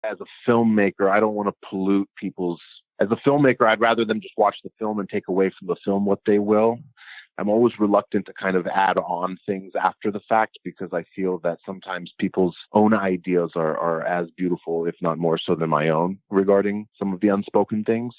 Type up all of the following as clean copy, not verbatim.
as a filmmaker, I don't want to pollute people's. As a filmmaker, I'd rather them just watch the film and take away from the film what they will. I'm always reluctant to kind of add on things after the fact because I feel that sometimes people's own ideas are as beautiful, if not more so than my own, regarding some of the unspoken things.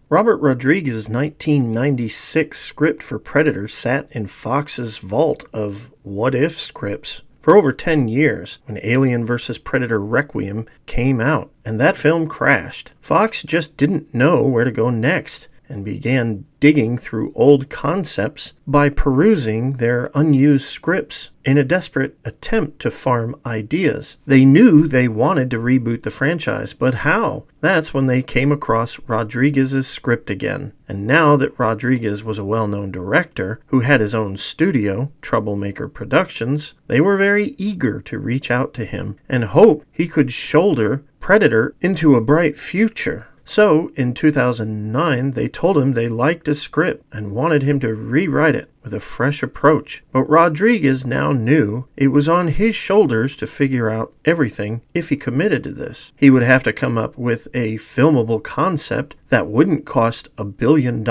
Robert Rodriguez's 1996 script for Predator sat in Fox's vault of what-if scripts for over 10 years when Alien vs. Predator Requiem came out, and that film crashed. Fox just didn't know where to go next and began digging through old concepts by perusing their unused scripts in a desperate attempt to farm ideas. They knew they wanted to reboot the franchise, but how? That's when they came across Rodriguez's script again. And now that Rodriguez was a well-known director who had his own studio, Troublemaker Productions, they were very eager to reach out to him and hope he could shoulder Predator into a bright future. So, in 2009, they told him they liked his script and wanted him to rewrite it with a fresh approach. But Rodriguez now knew it was on his shoulders to figure out everything if he committed to this. He would have to come up with a filmable concept that wouldn't cost $1 billion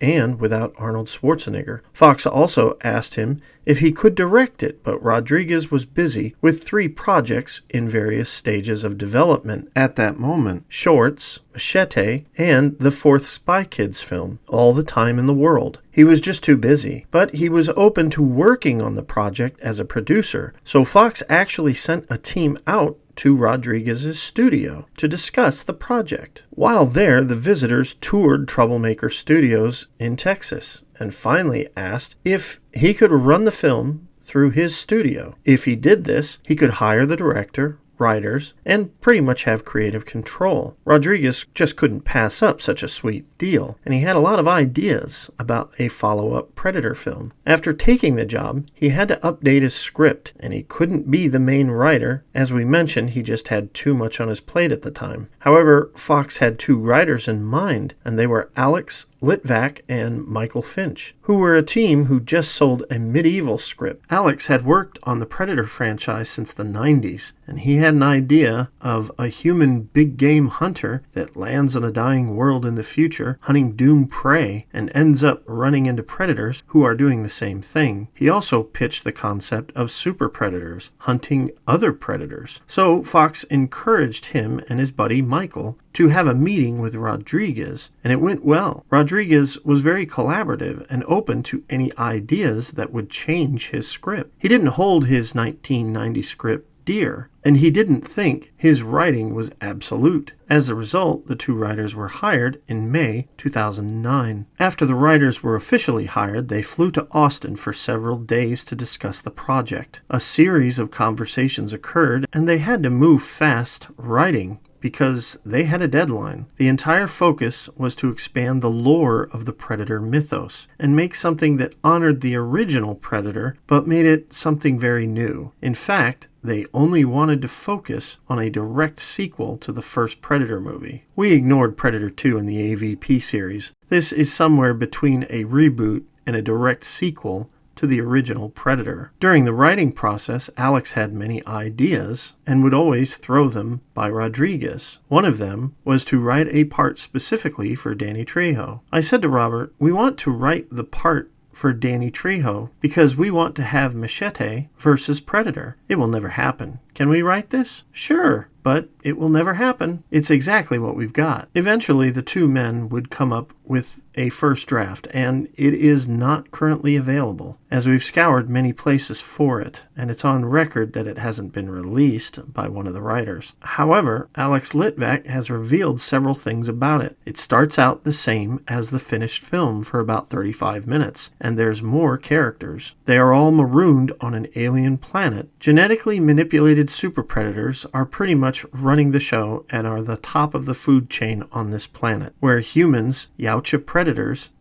and without Arnold Schwarzenegger. Fox also asked him if he could direct it, but Rodriguez was busy with 3 projects in various stages of development at that moment: shorts, Machete, and the 4th Spy Kids film, all the time in the world. He was just too busy, but he was open to working on the project as a producer, so Fox actually sent a team out to Rodriguez's studio to discuss the project. While there, the visitors toured Troublemaker Studios in Texas and finally asked if he could run the film through his studio. If he did this, he could hire the director, writers, and pretty much have creative control. Rodriguez just couldn't pass up such a sweet deal, and he had a lot of ideas about a follow-up Predator film. After taking the job, he had to update his script, and he couldn't be the main writer. As we mentioned, he just had too much on his plate at the time. However, Fox had 2 writers in mind, and they were Alex Litvak and Michael Finch, who were a team who just sold a medieval script. Alex had worked on the Predator franchise since the 90s, and he had an idea of a human big game hunter that lands on a dying world in the future, hunting doomed prey, and ends up running into predators who are doing the same thing. He also pitched the concept of super predators, hunting other predators. So Fox encouraged him and his buddy Michael to have a meeting with Rodriguez, and it went well. Rodriguez was very collaborative and open to any ideas that would change his script. He didn't hold his 1990 script dear, and he didn't think his writing was absolute. As a result, the 2 writers were hired in May 2009. After the writers were officially hired, they flew to Austin for several days to discuss the project. A series of conversations occurred, and they had to move fast writing because they had a deadline. The entire focus was to expand the lore of the Predator mythos and make something that honored the original Predator but made it something very new. In fact, they only wanted to focus on a direct sequel to the first Predator movie. We ignored Predator 2 in the AVP series. This is somewhere between a reboot and a direct sequel to the original Predator. During the writing process, Alex had many ideas and would always throw them by Rodriguez. One of them was to write a part specifically for Danny Trejo. I said to Robert, "We want to write the part for Danny Trejo because we want to have Machete versus Predator. It will never happen. Can we write this?" "Sure, but it will never happen. It's exactly what we've got." Eventually, the 2 men would come up with a first draft, and it is not currently available, as we've scoured many places for it, and it's on record that it hasn't been released by one of the writers. However, Alex Litvak has revealed several things about it. It starts out the same as the finished film for about 35 minutes, and there's more characters. They are all marooned on an alien planet. Genetically manipulated super predators are pretty much running the show and are the top of the food chain on this planet, where humans, Yautja predators,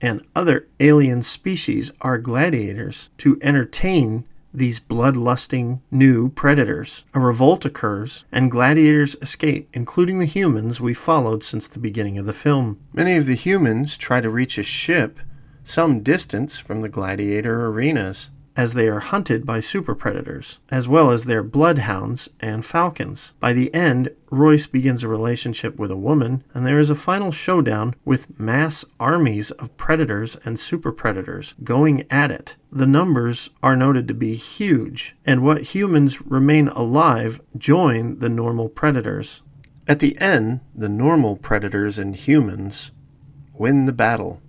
and other alien species are gladiators to entertain these bloodlusting new predators. A revolt occurs, and gladiators escape, including the humans we followed since the beginning of the film. Many of the humans try to reach a ship some distance from the gladiator arenas, as they are hunted by super predators, as well as their bloodhounds and falcons. By the end, Royce begins a relationship with a woman, and there is a final showdown with mass armies of predators and super predators going at it. The numbers are noted to be huge, and what humans remain alive join the normal predators. At the end, the normal predators and humans win the battle.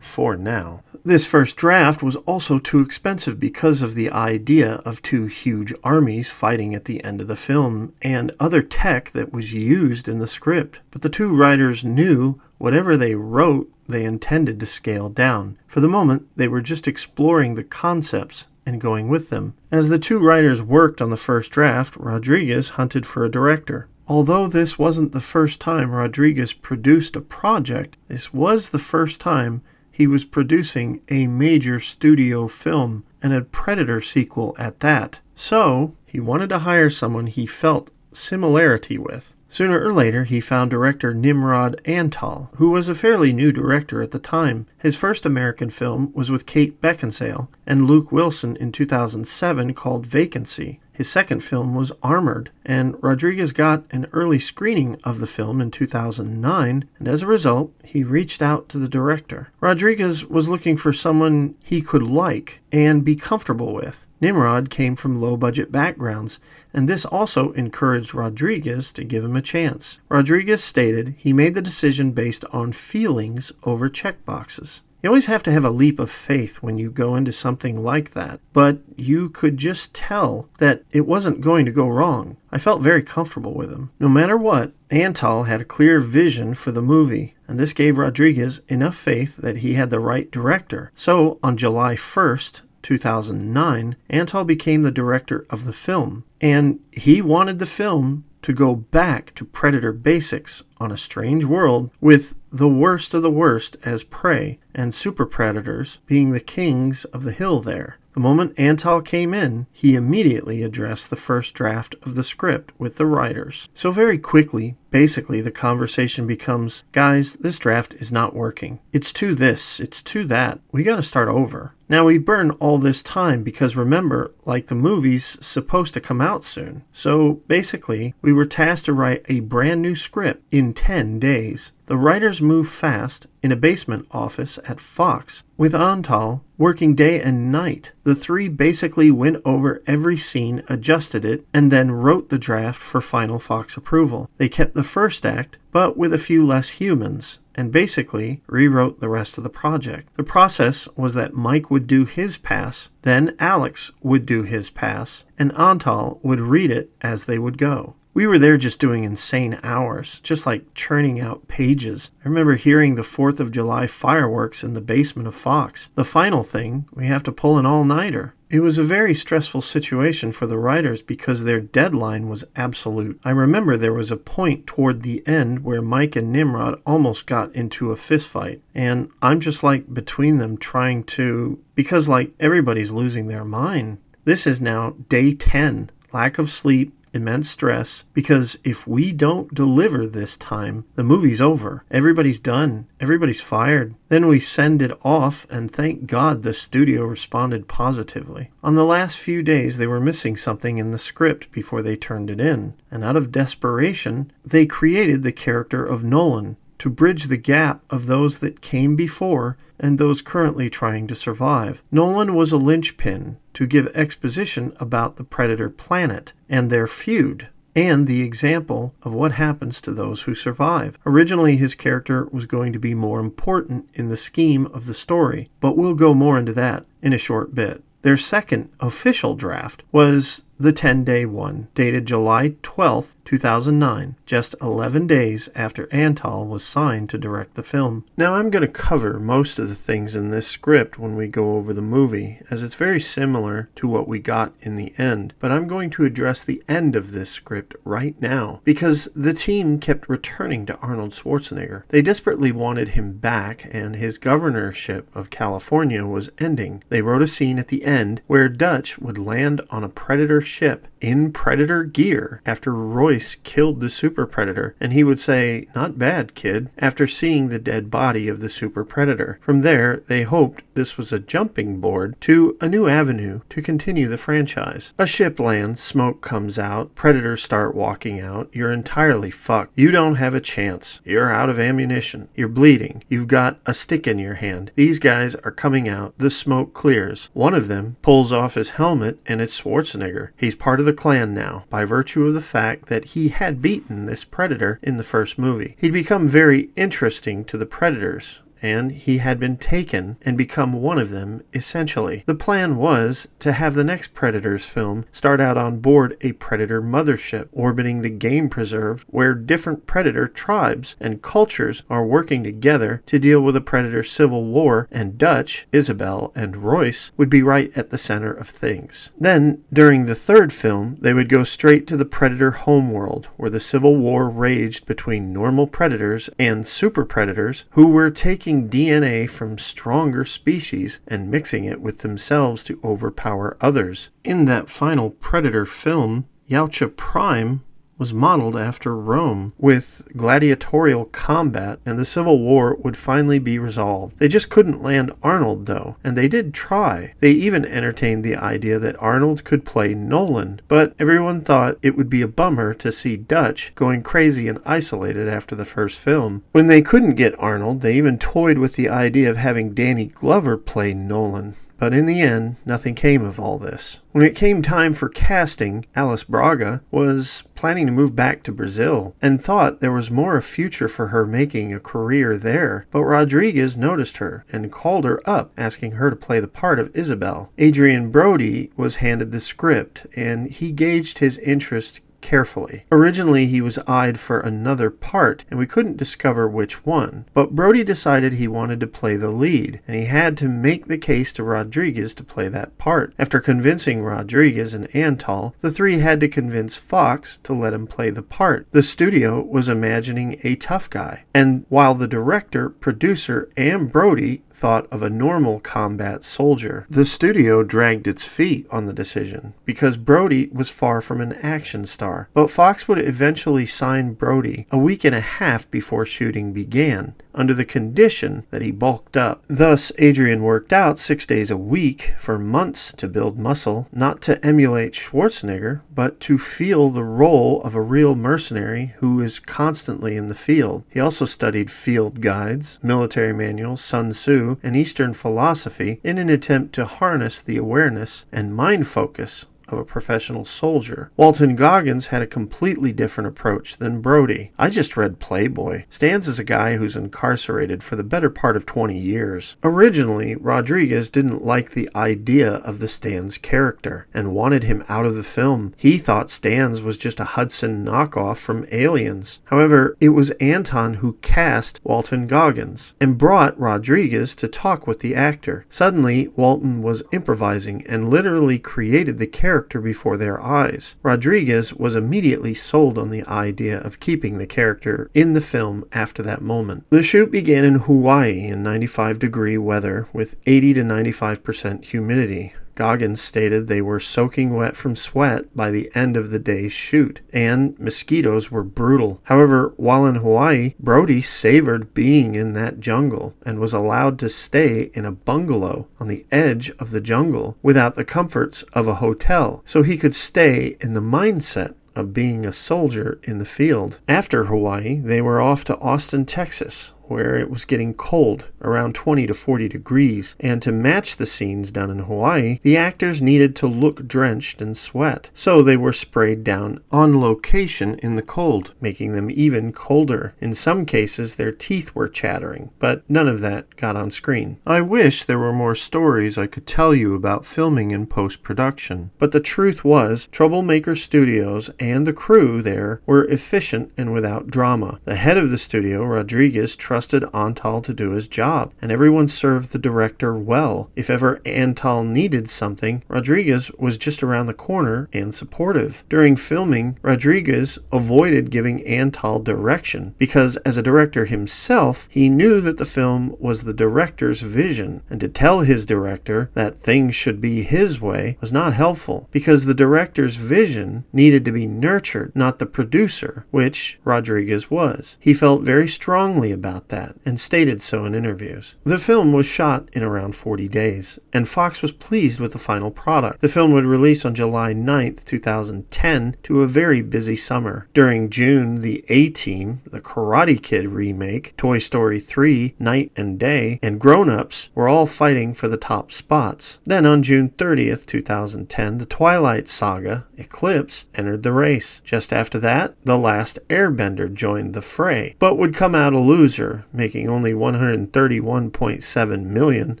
For now. This first draft was also too expensive because of the idea of two huge armies fighting at the end of the film and other tech that was used in the script. But the two writers knew whatever they wrote, they intended to scale down. For the moment, they were just exploring the concepts and going with them. As the two writers worked on the first draft, Rodriguez hunted for a director. Although this wasn't the first time Rodriguez produced a project, this was the first time he was producing a major studio film, and a Predator sequel at that. So, he wanted to hire someone he felt similarity with. Sooner or later, he found director Nimrod Antal, who was a fairly new director at the time. His first American film was with Kate Beckinsale and Luke Wilson in 2007 called Vacancy. His second film was Armored, and Rodriguez got an early screening of the film in 2009, and as a result, he reached out to the director. Rodriguez was looking for someone he could like and be comfortable with. Nimrod came from low-budget backgrounds, and this also encouraged Rodriguez to give him a chance. Rodriguez stated he made the decision based on feelings over checkboxes. You always have to have a leap of faith when you go into something like that, but you could just tell that it wasn't going to go wrong. I felt very comfortable with him. No matter what, Antal had a clear vision for the movie, and this gave Rodriguez enough faith that he had the right director. So, on July 1st, 2009, Antal became the director of the film, and he wanted the film to go back to Predator basics on a strange world with the worst of the worst as prey and super predators being the kings of the hill there. The moment Antal came in, he immediately addressed the first draft of the script with the writers. So very quickly, basically the conversation becomes, guys, this draft is not working. It's too this, it's too that. We gotta start over. Now we've burned all this time because remember, like the movie's supposed to come out soon. So basically, we were tasked to write a brand new script in 10 days. The writers moved fast in a basement office at Fox, with Antal working day and night. The three basically went over every scene, adjusted it, and then wrote the draft for final Fox approval. They kept the first act, but with a few less humans, and basically rewrote the rest of the project. The process was that Mike would do his pass, then Alex would do his pass, and Antal would read it as they would go. We were there just doing insane hours, just like churning out pages. I remember hearing the 4th of July fireworks in the basement of Fox. The final thing, we have to pull an all-nighter. It was a very stressful situation for the writers because their deadline was absolute. I remember there was a point toward the end where Mike and Nimrod almost got into a fistfight. And I'm just like between them trying to, because like everybody's losing their mind. This is now day 10. Lack of sleep, immense stress, because if we don't deliver this time, the movie's over. Everybody's done. Everybody's fired. Then we send it off, and thank God the studio responded positively. On the last few days, they were missing something in the script before they turned it in, and out of desperation, they created the character of Nolan to bridge the gap of those that came before and those currently trying to survive. Nolan was a linchpin to give exposition about the Predator planet and their feud, and the example of what happens to those who survive. Originally, his character was going to be more important in the scheme of the story, but we'll go more into that in a short bit. Their second official draft was the 10-day one, dated July 12th, 2009, just 11 days after Antal was signed to direct the film. Now I'm going to cover most of the things in this script when we go over the movie, as it's very similar to what we got in the end, but I'm going to address the end of this script right now, because the team kept returning to Arnold Schwarzenegger. They desperately wanted him back, and his governorship of California was ending. They wrote a scene at the end where Dutch would land on a Predator ship in Predator gear after Royce killed the Super Predator, and he would say, "Not bad, kid," after seeing the dead body of the Super Predator. From there, they hoped this was a jumping board to a new avenue to continue the franchise. A ship lands, smoke comes out, Predators start walking out, you're entirely fucked. You don't have a chance. You're out of ammunition. You're bleeding. You've got a stick in your hand. These guys are coming out. The smoke clears. One of them pulls off his helmet, and it's Schwarzenegger. He's part of the clan now, by virtue of the fact that he had beaten this Predator in the first movie. He'd become very interesting to the Predators, and he had been taken and become one of them, essentially. The plan was to have the next Predators film start out on board a Predator mothership, orbiting the game preserve, where different Predator tribes and cultures are working together to deal with a Predator civil war, and Dutch, Isabel, and Royce would be right at the center of things. Then, during the third film, they would go straight to the Predator homeworld, where the civil war raged between normal Predators and Super Predators, who were taking DNA from stronger species and mixing it with themselves to overpower others. In that final Predator film, Yautja Prime was modeled after Rome, with gladiatorial combat, and the Civil War would finally be resolved. They just couldn't land Arnold, though, and they did try. They even entertained the idea that Arnold could play Nolan, but everyone thought it would be a bummer to see Dutch going crazy and isolated after the first film. When they couldn't get Arnold, they even toyed with the idea of having Danny Glover play Nolan. But in the end, nothing came of all this. When it came time for casting, Alice Braga was planning to move back to Brazil and thought there was more a future for her making a career there. But Rodriguez noticed her and called her up, asking her to play the part of Isabel. Adrian Brody was handed the script, and he gauged his interest carefully. Originally, he was eyed for another part, and we couldn't discover which one. But Brody decided he wanted to play the lead, and he had to make the case to Rodriguez to play that part. After convincing Rodriguez and Antal, the three had to convince Fox to let him play the part. The studio was imagining a tough guy, and while the director, producer, and Brody thought of a normal combat soldier, the studio dragged its feet on the decision because Brody was far from an action star. But Fox would eventually sign Brody a week and a half before shooting began, under the condition that he bulked up. Thus, Adrian worked out 6 days a week for months to build muscle, not to emulate Schwarzenegger, but to feel the role of a real mercenary who is constantly in the field. He also studied field guides, military manuals, Sun Tzu, and Eastern philosophy in an attempt to harness the awareness and mind focus of a professional soldier. Walton Goggins had a completely different approach than Brody. I just read Playboy. Stans is a guy who's incarcerated for the better part of 20 years. Originally, Rodriguez didn't like the idea of the Stans character and wanted him out of the film. He thought Stans was just a Hudson knockoff from Aliens. However, it was Anton who cast Walton Goggins and brought Rodriguez to talk with the actor. Suddenly, Walton was improvising and literally created the character before their eyes. Rodriguez was immediately sold on the idea of keeping the character in the film after that moment. The shoot began in Hawaii in 95-degree weather with 80 to 95% humidity. Goggins stated they were soaking wet from sweat by the end of the day's shoot, and mosquitoes were brutal. However, while in Hawaii, Brody savored being in that jungle and was allowed to stay in a bungalow on the edge of the jungle without the comforts of a hotel, so he could stay in the mindset of being a soldier in the field. After Hawaii, they were off to Austin, Texas, where it was getting cold, around 20 to 40 degrees, and to match the scenes done in Hawaii, the actors needed to look drenched in sweat. So they were sprayed down on location in the cold, making them even colder. In some cases, their teeth were chattering, but none of that got on screen. I wish there were more stories I could tell you about filming in post-production, but the truth was, Troublemaker Studios and the crew there were efficient and without drama. The head of the studio, Rodriguez, trusted Antal to do his job, and everyone served the director well. If ever Antal needed something, Rodriguez was just around the corner and supportive. During filming, Rodriguez avoided giving Antal direction because, as a director himself, he knew that the film was the director's vision, and to tell his director that things should be his way was not helpful, because the director's vision needed to be nurtured, not the producer, which Rodriguez was. He felt very strongly about that, and stated so in interviews. The film was shot in around 40 days, and Fox was pleased with the final product. The film would release on July 9th, 2010, to a very busy summer. During June, the A-Team, the Karate Kid remake, Toy Story 3, Night and Day, and Grown Ups were all fighting for the top spots. Then on June 30th, 2010, the Twilight Saga, Eclipse, entered the race. Just after that, The Last Airbender joined the fray, but would come out a loser, making only $131.7 million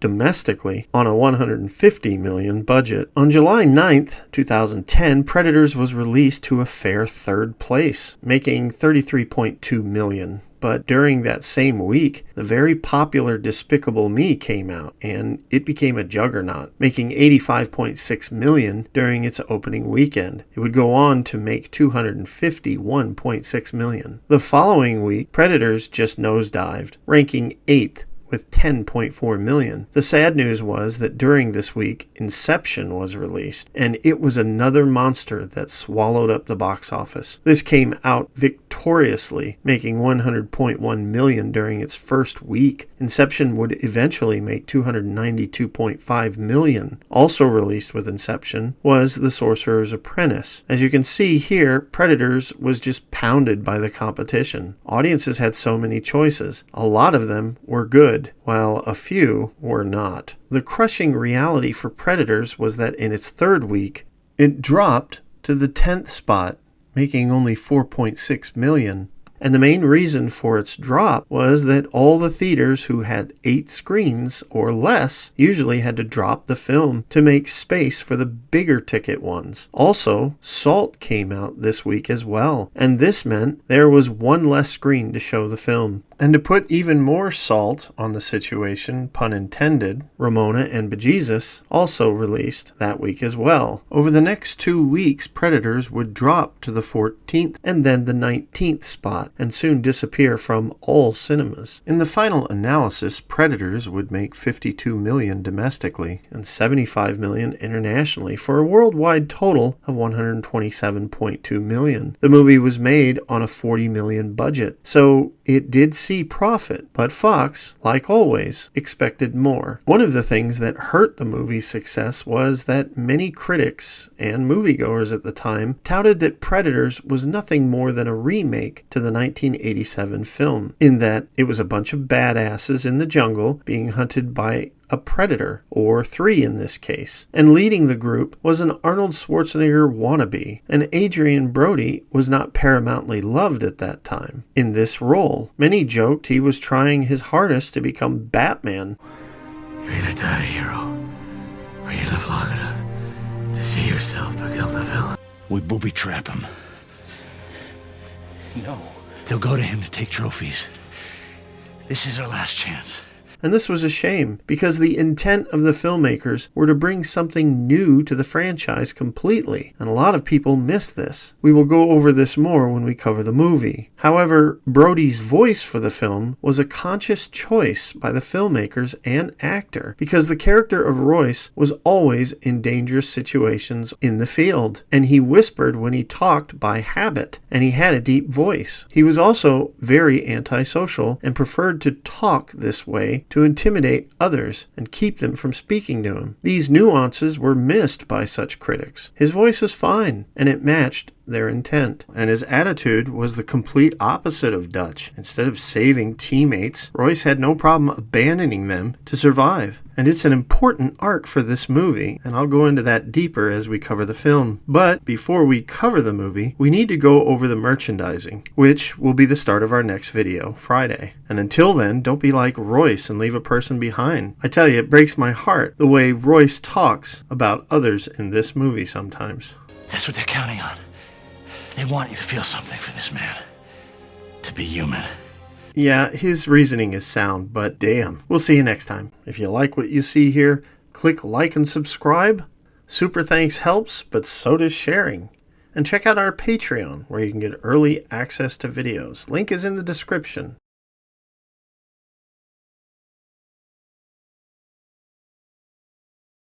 domestically on a $150 million budget. On July 9th, 2010, Predators was released to a fair third place, making $33.2 million. But during that same week, the very popular Despicable Me came out, and it became a juggernaut, making $85.6 million during its opening weekend. It would go on to make $251.6 million. The following week, Predators just nosedived, ranking 8th with $10.4 million. The sad news was that during this week, Inception was released, and it was another monster that swallowed up the box office. This came out victoriously, making $100.1 million during its first week. Inception would eventually make $292.5 million. Also released with Inception was The Sorcerer's Apprentice. As you can see here, Predators was just pounded by the competition. Audiences had so many choices. A lot of them were good, while a few were not. The crushing reality for Predators was that in its third week, it dropped to the 10th spot, making only $4.6 million. And the main reason for its drop was that all the theaters who had 8 screens or less usually had to drop the film to make space for the bigger ticket ones. Also, Salt came out this week as well, and this meant there was one less screen to show the film. And to put even more salt on the situation, pun intended, Ramona and Bejesus also released that week as well. Over the next 2 weeks, Predators would drop to the 14th and then the 19th spot, and soon disappear from all cinemas. In the final analysis, Predators would make $52 million domestically and $75 million internationally for a worldwide total of $127.2 million. The movie was made on a $40 million budget, so it did see profit, but Fox, like always, expected more. One of the things that hurt the movie's success was that many critics and moviegoers at the time touted that Predators was nothing more than a remake to the 1987 film, in that it was a bunch of badasses in the jungle being hunted by a predator, or 3 in this case, and leading the group was an Arnold Schwarzenegger wannabe, and Adrian Brody was not paramountly loved at that time. In this role, many joked he was trying his hardest to become Batman. You either die a hero, or you live long enough to see yourself become the villain. We booby trap him. No. They'll go to him to take trophies. This is our last chance. And this was a shame, because the intent of the filmmakers were to bring something new to the franchise completely, and a lot of people missed this. We will go over this more when we cover the movie. However, Brody's voice for the film was a conscious choice by the filmmakers and actor, because the character of Royce was always in dangerous situations in the field, and he whispered when he talked by habit, and he had a deep voice. He was also very antisocial and preferred to talk this way to intimidate others and keep them from speaking to him. These nuances were missed by such critics. His voice is fine, and it matched their intent. And his attitude was the complete opposite of Dutch. Instead of saving teammates, Royce had no problem abandoning them to survive. And it's an important arc for this movie, and I'll go into that deeper as we cover the film. But before we cover the movie, we need to go over the merchandising, which will be the start of our next video, Friday. And until then, don't be like Royce and leave a person behind. I tell you, it breaks my heart the way Royce talks about others in this movie sometimes. That's what they're counting on. They want you to feel something for this man. To be human. Yeah, his reasoning is sound, but damn. We'll see you next time. If you like what you see here, click like and subscribe. Super thanks helps, but so does sharing. And check out our Patreon, where you can get early access to videos. Link is in the description.